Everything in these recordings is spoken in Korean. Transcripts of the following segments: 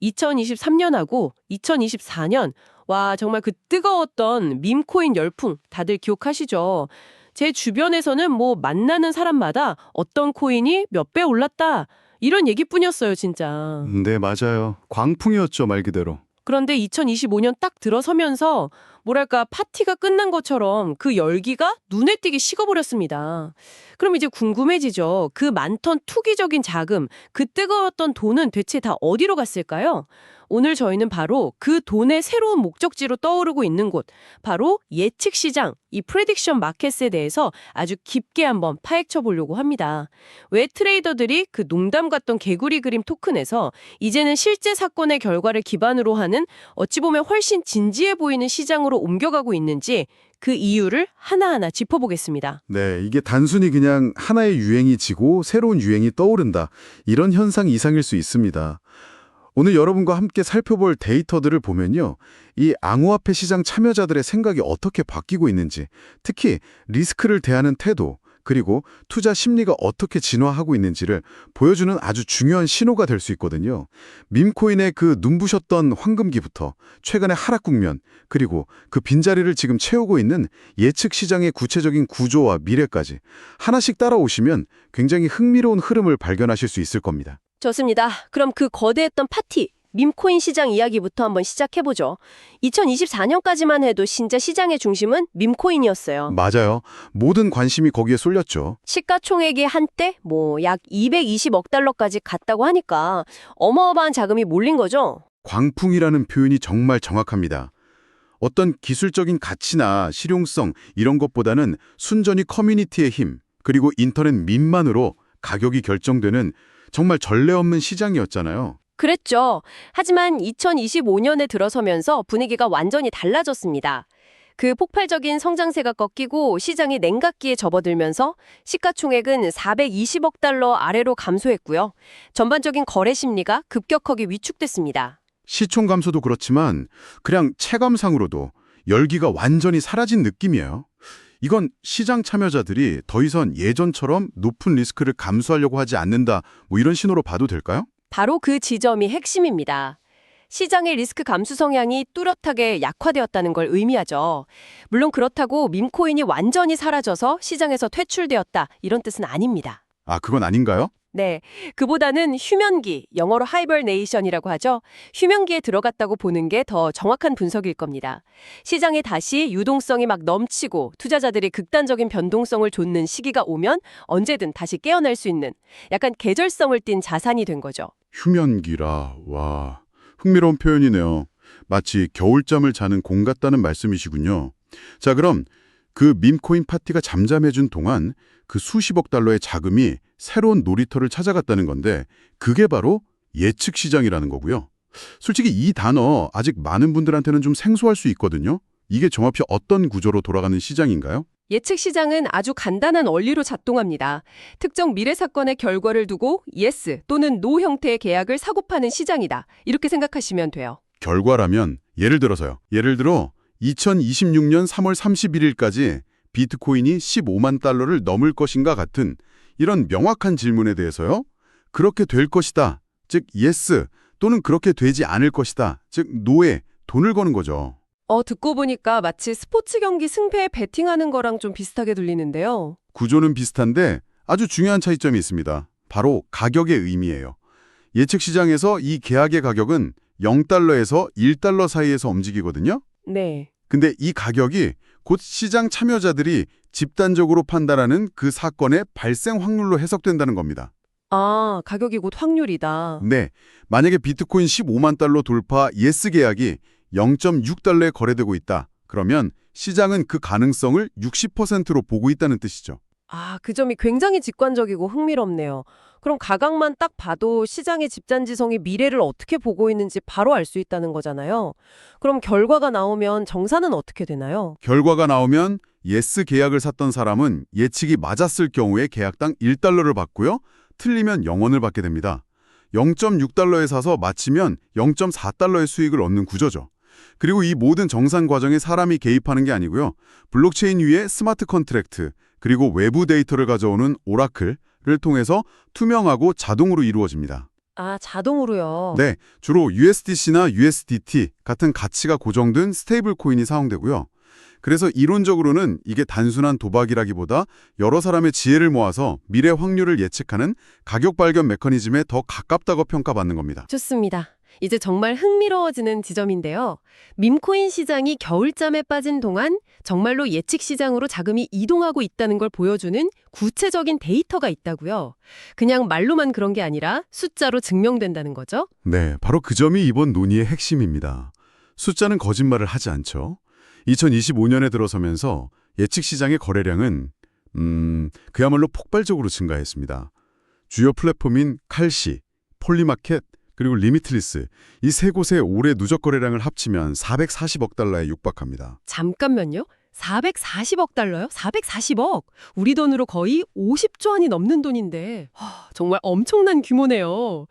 2023년하고 2024년, 와, 정말 그 뜨거웠던 밈코인 열풍 다들 기억하시죠? 제 주변에서는 뭐 만나는 사람마다 어떤 코인이 몇 배 올랐다, 이런 얘기뿐이었어요, 진짜. 네, 맞아요. 광풍이었죠, 말 그대로. 그런데 2025년 딱 들어서면서 뭐랄까 파티가 끝난 것처럼 그 열기가 눈에 띄게 식어버렸습니다. 그럼 이제 궁금해지죠. 그 많던 투기적인 자금, 그 뜨거웠던 돈은 대체 다 어디로 갔을까요? 오늘 저희는 바로 그 돈의 새로운 목적지로 떠오르고 있는 곳, 바로 예측 시장, 이 프레딕션 마켓에 대해서 아주 깊게 한번 파헤쳐 보려고 합니다. 왜 트레이더들이 그 농담 같던 개구리 그림 토큰에서 이제는 실제 사건의 결과를 기반으로 하는 어찌 보면 훨씬 진지해 보이는 시장으로 옮겨가고 있는지 그 이유를 하나하나 짚어보겠습니다. 네, 이게 단순히 그냥 하나의 유행이 지고 새로운 유행이 떠오른다. 이런 현상 이상일 수 있습니다. 오늘 여러분과 함께 살펴볼 데이터들을 보면요. 이 앙호화폐 시장 참여자들의 생각이 어떻게 바뀌고 있는지, 특히 리스크를 대하는 태도, 그리고 투자 심리가 어떻게 진화하고 있는지를 보여주는 아주 중요한 신호가 될 수 있거든요. 밈코인의 그 눈부셨던 황금기부터 최근의 하락 국면, 그리고 그 빈자리를 지금 채우고 있는 예측 시장의 구체적인 구조와 미래까지 하나씩 따라오시면 굉장히 흥미로운 흐름을 발견하실 수 있을 겁니다. 좋습니다. 그럼 그 거대했던 파티, 밈코인 시장 이야기부터 한번 시작해보죠. 2024년까지만 해도 진짜 시장의 중심은 밈코인이었어요. 맞아요. 모든 관심이 거기에 쏠렸죠. 시가총액이 한때 약 220억 달러까지 갔다고 하니까 어마어마한 자금이 몰린 거죠. 광풍이라는 표현이 정말 정확합니다. 어떤 기술적인 가치나 실용성 이런 것보다는 순전히 커뮤니티의 힘, 그리고 인터넷 밈만으로 가격이 결정되는 정말 전례 없는 시장이었잖아요. 그랬죠. 하지만 2025년에 들어서면서 분위기가 완전히 달라졌습니다. 그 폭발적인 성장세가 꺾이고 시장이 냉각기에 접어들면서 시가총액은 420억 달러 아래로 감소했고요. 전반적인 거래 심리가 급격하게 위축됐습니다. 시총 감소도 그렇지만 그냥 체감상으로도 열기가 완전히 사라진 느낌이에요. 이건 시장 참여자들이 더 이상 예전처럼 높은 리스크를 감수하려고 하지 않는다, 뭐 이런 신호로 봐도 될까요? 바로 그 지점이 핵심입니다. 시장의 리스크 감수 성향이 뚜렷하게 약화되었다는 걸 의미하죠. 물론 그렇다고 밈코인이 완전히 사라져서 시장에서 퇴출되었다, 이런 뜻은 아닙니다. 아, 그건 아닌가요? 네, 그보다는 휴면기, 영어로 하이버네이션이라고 하죠. 휴면기에 들어갔다고 보는 게 더 정확한 분석일 겁니다. 시장에 다시 유동성이 막 넘치고 투자자들이 극단적인 변동성을 좇는 시기가 오면 언제든 다시 깨어날 수 있는 약간 계절성을 띤 자산이 된 거죠. 휴면기라, 와, 흥미로운 표현이네요. 마치 겨울잠을 자는 공 같다는 말씀이시군요. 자, 그럼 그 밈코인 파티가 잠잠해진 동안 그 수십억 달러의 자금이 새로운 놀이터를 찾아갔다는 건데 그게 바로 예측 시장이라는 거고요. 솔직히 이 단어 아직 많은 분들한테는 좀 생소할 수 있거든요. 이게 정확히 어떤 구조로 돌아가는 시장인가요? 예측 시장은 아주 간단한 원리로 작동합니다. 특정 미래 사건의 결과를 두고 yes 또는 no 형태의 계약을 사고 파는 시장이다, 이렇게 생각하시면 돼요. 결과라면 예를 들어 2026년 3월 31일까지 비트코인이 15만 달러를 넘을 것인가 같은 이런 명확한 질문에 대해서요. 그렇게 될 것이다, 즉 yes, 또는 그렇게 되지 않을 것이다, 즉 no에 돈을 거는 거죠. 듣고 보니까 마치 스포츠 경기 승패에 베팅하는 거랑 좀 비슷하게 들리는데요. 구조는 비슷한데 아주 중요한 차이점이 있습니다. 바로 가격의 의미예요. 예측 시장에서 이 계약의 가격은 0달러에서 1달러 사이에서 움직이거든요. 네. 근데 이 가격이 곧 시장 참여자들이 집단적으로 판단하는 그 사건의 발생 확률로 해석된다는 겁니다. 아, 가격이 곧 확률이다. 네, 만약에 비트코인 15만 달러 돌파 예스 계약이 0.6달러에 거래되고 있다. 그러면 시장은 그 가능성을 60%로 보고 있다는 뜻이죠. 아, 그 점이 굉장히 직관적이고 흥미롭네요. 그럼 가격만 딱 봐도 시장의 집단지성이 미래를 어떻게 보고 있는지 바로 알 수 있다는 거잖아요. 그럼 결과가 나오면 정산은 어떻게 되나요? 결과가 나오면 예스 계약을 샀던 사람은 예측이 맞았을 경우에 계약당 1달러를 받고요. 틀리면 0원을 받게 됩니다. 0.6달러에 사서 맞히면 0.4달러의 수익을 얻는 구조죠. 그리고 이 모든 정산 과정에 사람이 개입하는 게 아니고요. 블록체인 위에 스마트 컨트랙트, 그리고 외부 데이터를 가져오는 오라클을 통해서 투명하고 자동으로 이루어집니다. 아, 자동으로요. 네, 주로 USDC나 USDT 같은 가치가 고정된 스테이블 코인이 사용되고요. 그래서 이론적으로는 이게 단순한 도박이라기보다 여러 사람의 지혜를 모아서 미래 확률을 예측하는 가격 발견 메커니즘에 더 가깝다고 평가받는 겁니다. 좋습니다. 이제 정말 흥미로워지는 지점인데요. 밈코인 시장이 겨울잠에 빠진 동안 정말로 예측 시장으로 자금이 이동하고 있다는 걸 보여주는 구체적인 데이터가 있다고요. 그냥 말로만 그런 게 아니라 숫자로 증명된다는 거죠. 네, 바로 그 점이 이번 논의의 핵심입니다. 숫자는 거짓말을 하지 않죠. 2025년에 들어서면서 예측 시장의 거래량은 그야말로 폭발적으로 증가했습니다. 주요 플랫폼인 칼시, 폴리마켓, 그리고 리미틀리스 이 세 곳의 올해 누적 거래량을 합치면 440억 달러에 육박합니다. 잠깐만요. 440억 달러요? 440억? 우리 돈으로 거의 50조 원이 넘는 돈인데 정말 엄청난 규모네요.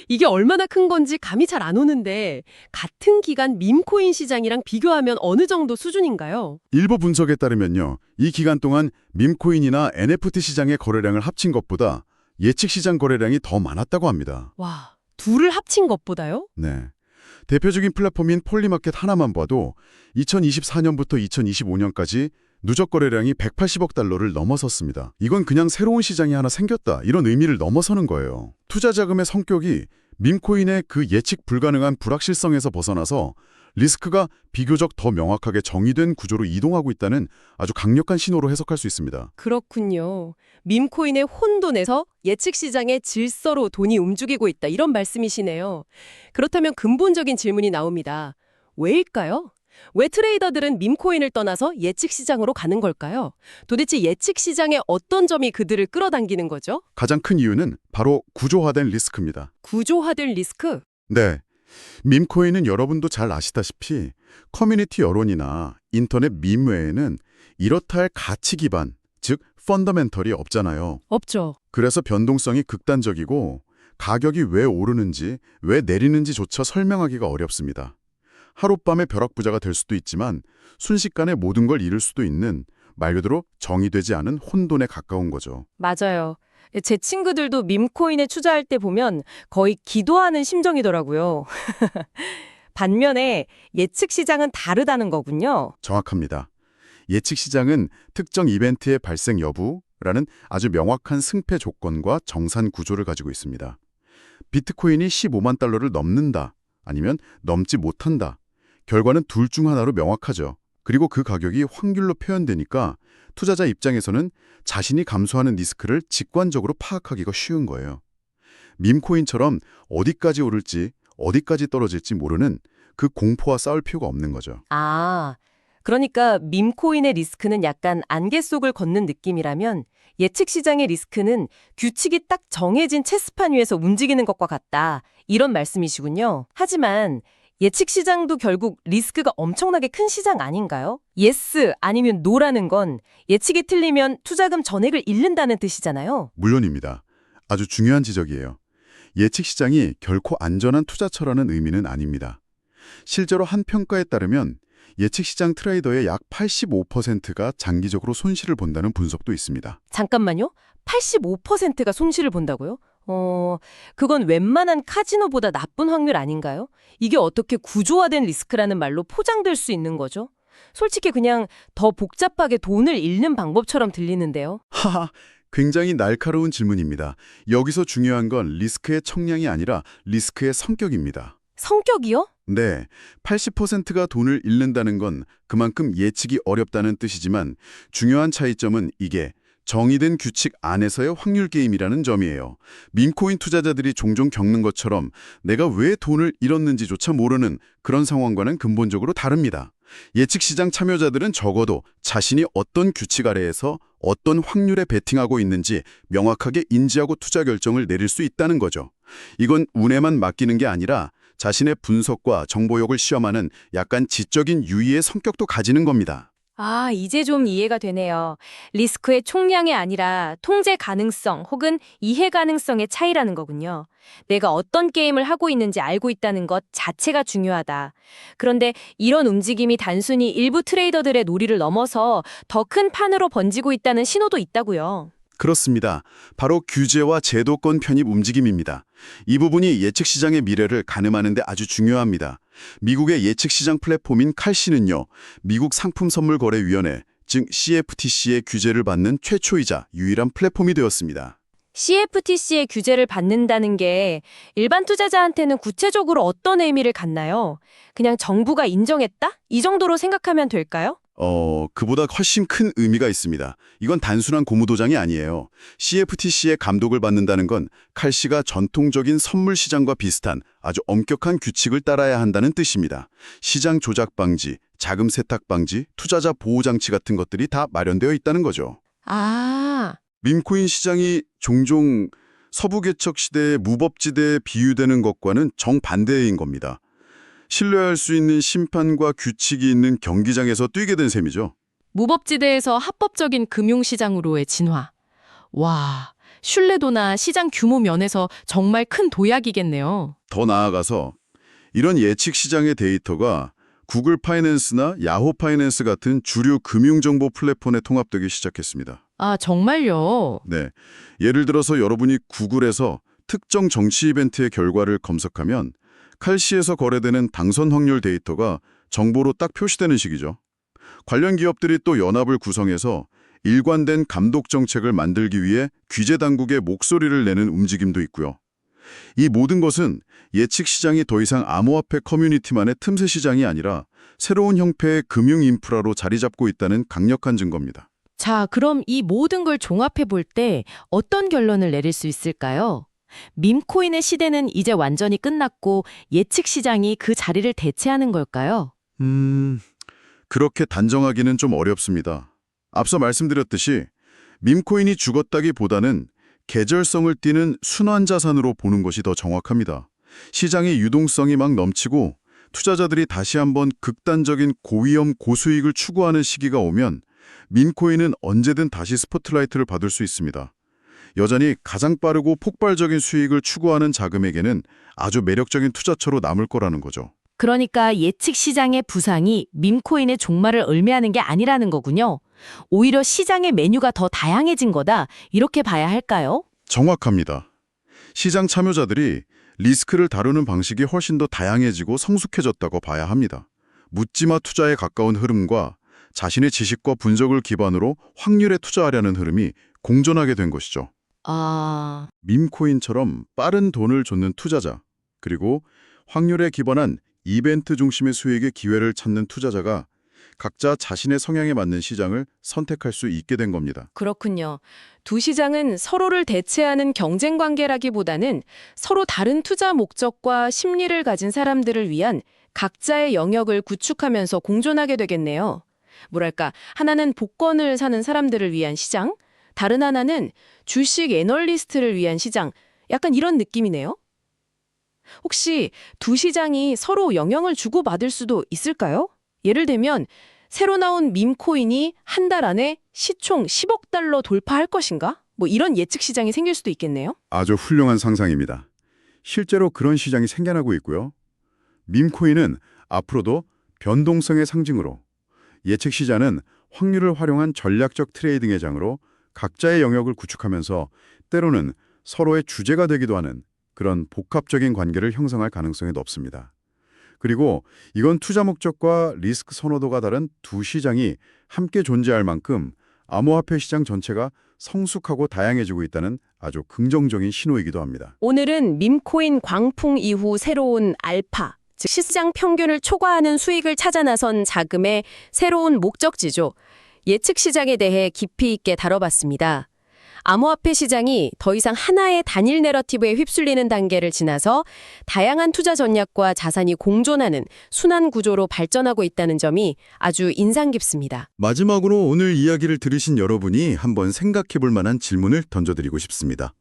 이게 얼마나 큰 건지 감이 잘 안 오는데 같은 기간 밈코인 시장이랑 비교하면 어느 정도 수준인가요? 일부 분석에 따르면요. 이 기간 동안 밈코인이나 NFT 시장의 거래량을 합친 것보다 예측 시장 거래량이 더 많았다고 합니다. 와, 둘을 합친 것보다요? 네. 대표적인 플랫폼인 폴리마켓 하나만 봐도 2024년부터 2025년까지 누적 거래량이 180억 달러를 넘어섰습니다. 이건 그냥 새로운 시장이 하나 생겼다 이런 의미를 넘어서는 거예요. 투자 자금의 성격이 밈코인의 그 예측 불가능한 불확실성에서 벗어나서 리스크가 비교적 더 명확하게 정의된 구조로 이동하고 있다는 아주 강력한 신호로 해석할 수 있습니다. 그렇군요. 밈코인의 혼돈에서 예측 시장의 질서로 돈이 움직이고 있다 이런 말씀이시네요. 그렇다면 근본적인 질문이 나옵니다. 왜일까요? 왜 트레이더들은 밈코인을 떠나서 예측 시장으로 가는 걸까요? 도대체 예측 시장의 어떤 점이 그들을 끌어당기는 거죠? 가장 큰 이유는 바로 구조화된 리스크입니다. 구조화된 리스크? 네. 밈코인은 여러분도 잘 아시다시피 커뮤니티 여론이나 인터넷 밈 외에는 이렇다 할 가치 기반, 즉 펀더멘털이 없잖아요. 없죠. 그래서 변동성이 극단적이고 가격이 왜 오르는지, 왜 내리는지조차 설명하기가 어렵습니다. 하룻밤에 벼락부자가 될 수도 있지만 순식간에 모든 걸 잃을 수도 있는 말 그대로 정의되지 않은 혼돈에 가까운 거죠. 맞아요. 제 친구들도 밈코인에 투자할 때 보면 거의 기도하는 심정이더라고요. 반면에 예측 시장은 다르다는 거군요. 정확합니다. 예측 시장은 특정 이벤트의 발생 여부라는 아주 명확한 승패 조건과 정산 구조를 가지고 있습니다. 비트코인이 15만 달러를 넘는다, 아니면 넘지 못한다. 결과는 둘 중 하나로 명확하죠. 그리고 그 가격이 확률로 표현되니까 투자자 입장에서는 자신이 감수하는 리스크를 직관적으로 파악하기가 쉬운 거예요. 밈코인처럼 어디까지 오를지, 어디까지 떨어질지 모르는 그 공포와 싸울 필요가 없는 거죠. 아, 그러니까 밈코인의 리스크는 약간 안개 속을 걷는 느낌이라면 예측 시장의 리스크는 규칙이 딱 정해진 체스판 위에서 움직이는 것과 같다. 이런 말씀이시군요. 하지만 예측 시장도 결국 리스크가 엄청나게 큰 시장 아닌가요? 예스 아니면 노라는 건 예측이 틀리면 투자금 전액을 잃는다는 뜻이잖아요. 물론입니다. 아주 중요한 지적이에요. 예측 시장이 결코 안전한 투자처라는 의미는 아닙니다. 실제로 한 평가에 따르면 예측 시장 트레이더의 약 85%가 장기적으로 손실을 본다는 분석도 있습니다. 잠깐만요. 85%가 손실을 본다고요? 그건 웬만한 카지노보다 나쁜 확률 아닌가요? 이게 어떻게 구조화된 리스크라는 말로 포장될 수 있는 거죠? 솔직히 그냥 더 복잡하게 돈을 잃는 방법처럼 들리는데요. 하하, 굉장히 날카로운 질문입니다. 여기서 중요한 건 리스크의 청량이 아니라 리스크의 성격입니다. 성격이요? 네, 80%가 돈을 잃는다는 건 그만큼 예측이 어렵다는 뜻이지만 중요한 차이점은 이게 정의된 규칙 안에서의 확률 게임이라는 점이에요. 밈코인 투자자들이 종종 겪는 것처럼 내가 왜 돈을 잃었는지조차 모르는 그런 상황과는 근본적으로 다릅니다. 예측 시장 참여자들은 적어도 자신이 어떤 규칙 아래에서 어떤 확률에 베팅하고 있는지 명확하게 인지하고 투자 결정을 내릴 수 있다는 거죠. 이건 운에만 맡기는 게 아니라 자신의 분석과 정보력을 시험하는 약간 지적인 유의의 성격도 가지는 겁니다. 아, 이제 좀 이해가 되네요. 리스크의 총량이 아니라 통제 가능성 혹은 이해 가능성의 차이라는 거군요. 내가 어떤 게임을 하고 있는지 알고 있다는 것 자체가 중요하다. 그런데 이런 움직임이 단순히 일부 트레이더들의 놀이를 넘어서 더 큰 판으로 번지고 있다는 신호도 있다고요. 그렇습니다. 바로 규제와 제도권 편입 움직임입니다. 이 부분이 예측시장의 미래를 가늠하는 데 아주 중요합니다. 미국의 예측시장 플랫폼인 칼시는요, 미국 상품선물거래위원회, 즉 CFTC의 규제를 받는 최초이자 유일한 플랫폼이 되었습니다. CFTC의 규제를 받는다는 게 일반 투자자한테는 구체적으로 어떤 의미를 갖나요? 그냥 정부가 인정했다? 이 정도로 생각하면 될까요? 그보다 훨씬 큰 의미가 있습니다. 이건 단순한 고무도장이 아니에요. CFTC의 감독을 받는다는 건 칼시가 전통적인 선물 시장과 비슷한 아주 엄격한 규칙을 따라야 한다는 뜻입니다. 시장 조작 방지, 자금 세탁 방지, 투자자 보호 장치 같은 것들이 다 마련되어 있다는 거죠. 아, 밈코인 시장이 종종 서부 개척 시대의 무법지대에 비유되는 것과는 정반대인 겁니다. 신뢰할 수 있는 심판과 규칙이 있는 경기장에서 뛰게 된 셈이죠. 무법지대에서 합법적인 금융시장으로의 진화. 와, 신뢰도나 시장 규모 면에서 정말 큰 도약이겠네요. 더 나아가서 이런 예측 시장의 데이터가 구글 파이낸스나 야후 파이낸스 같은 주류 금융정보 플랫폼에 통합되기 시작했습니다. 아, 정말요? 네, 예를 들어서 여러분이 구글에서 특정 정치 이벤트의 결과를 검색하면 칼시에서 거래되는 당선 확률 데이터가 정보로 딱 표시되는 식이죠. 관련 기업들이 또 연합을 구성해서 일관된 감독 정책을 만들기 위해 규제 당국의 목소리를 내는 움직임도 있고요. 이 모든 것은 예측 시장이 더 이상 암호화폐 커뮤니티만의 틈새 시장이 아니라 새로운 형태의 금융 인프라로 자리 잡고 있다는 강력한 증거입니다. 자, 그럼 이 모든 걸 종합해 볼 때 어떤 결론을 내릴 수 있을까요? 밈코인의 시대는 이제 완전히 끝났고 예측 시장이 그 자리를 대체하는 걸까요? 그렇게 단정하기는 좀 어렵습니다. 앞서 말씀드렸듯이 밈코인이 죽었다기보다는 계절성을 띠는 순환자산으로 보는 것이 더 정확합니다. 시장의 유동성이 막 넘치고 투자자들이 다시 한번 극단적인 고위험 고수익을 추구하는 시기가 오면 밈코인은 언제든 다시 스포트라이트를 받을 수 있습니다. 여전히 가장 빠르고 폭발적인 수익을 추구하는 자금에게는 아주 매력적인 투자처로 남을 거라는 거죠. 그러니까 예측 시장의 부상이 밈코인의 종말을 의미하는 게 아니라는 거군요. 오히려 시장의 메뉴가 더 다양해진 거다, 이렇게 봐야 할까요? 정확합니다. 시장 참여자들이 리스크를 다루는 방식이 훨씬 더 다양해지고 성숙해졌다고 봐야 합니다. 묻지마 투자에 가까운 흐름과 자신의 지식과 분석을 기반으로 확률에 투자하려는 흐름이 공존하게 된 것이죠. 아, 밈코인처럼 빠른 돈을 쫓는 투자자, 그리고 확률에 기반한 이벤트 중심의 수익의 기회를 찾는 투자자가 각자 자신의 성향에 맞는 시장을 선택할 수 있게 된 겁니다. 그렇군요. 두 시장은 서로를 대체하는 경쟁 관계라기보다는 서로 다른 투자 목적과 심리를 가진 사람들을 위한 각자의 영역을 구축하면서 공존하게 되겠네요. 뭐랄까, 하나는 복권을 사는 사람들을 위한 시장, 다른 하나는 주식 애널리스트를 위한 시장, 약간 이런 느낌이네요. 혹시 두 시장이 서로 영향을 주고받을 수도 있을까요? 예를 들면 새로 나온 밈코인이 한 달 안에 시총 10억 달러 돌파할 것인가? 뭐 이런 예측 시장이 생길 수도 있겠네요. 아주 훌륭한 상상입니다. 실제로 그런 시장이 생겨나고 있고요. 밈코인은 앞으로도 변동성의 상징으로, 예측 시장은 확률을 활용한 전략적 트레이딩의 장으로 각자의 영역을 구축하면서 때로는 서로의 주제가 되기도 하는 그런 복합적인 관계를 형성할 가능성이 높습니다. 그리고 이건 투자 목적과 리스크 선호도가 다른 두 시장이 함께 존재할 만큼 암호화폐 시장 전체가 성숙하고 다양해지고 있다는 아주 긍정적인 신호이기도 합니다. 오늘은 밈코인 광풍 이후 새로운 알파, 즉 시장 평균을 초과하는 수익을 찾아 나선 자금의 새로운 목적지죠. 예측 시장에 대해 깊이 있게 다뤄봤습니다. 암호화폐 시장이 더 이상 하나의 단일 내러티브에 휩쓸리는 단계를 지나서 다양한 투자 전략과 자산이 공존하는 순환 구조로 발전하고 있다는 점이 아주 인상 깊습니다. 마지막으로 오늘 이야기를 들으신 여러분이 한번 생각해 볼 만한 질문을 던져드리고 싶습니다.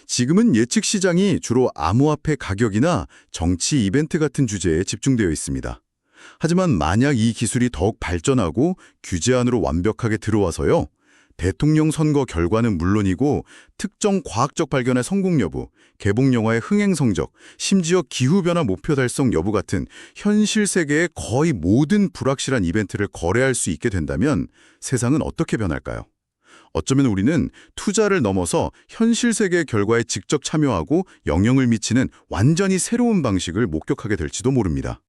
지금은 예측 시장이 주로 암호화폐 가격이나 정치 이벤트 같은 주제에 집중되어 있습니다. 하지만 만약 이 기술이 더욱 발전하고 규제 안으로 완벽하게 들어와서요, 대통령 선거 결과는 물론이고 특정 과학적 발견의 성공 여부, 개봉 영화의 흥행 성적, 심지어 기후변화 목표 달성 여부 같은 현실 세계의 거의 모든 불확실한 이벤트를 거래할 수 있게 된다면 세상은 어떻게 변할까요? 어쩌면 우리는 투자를 넘어서 현실 세계 결과에 직접 참여하고 영향을 미치는 완전히 새로운 방식을 목격하게 될지도 모릅니다.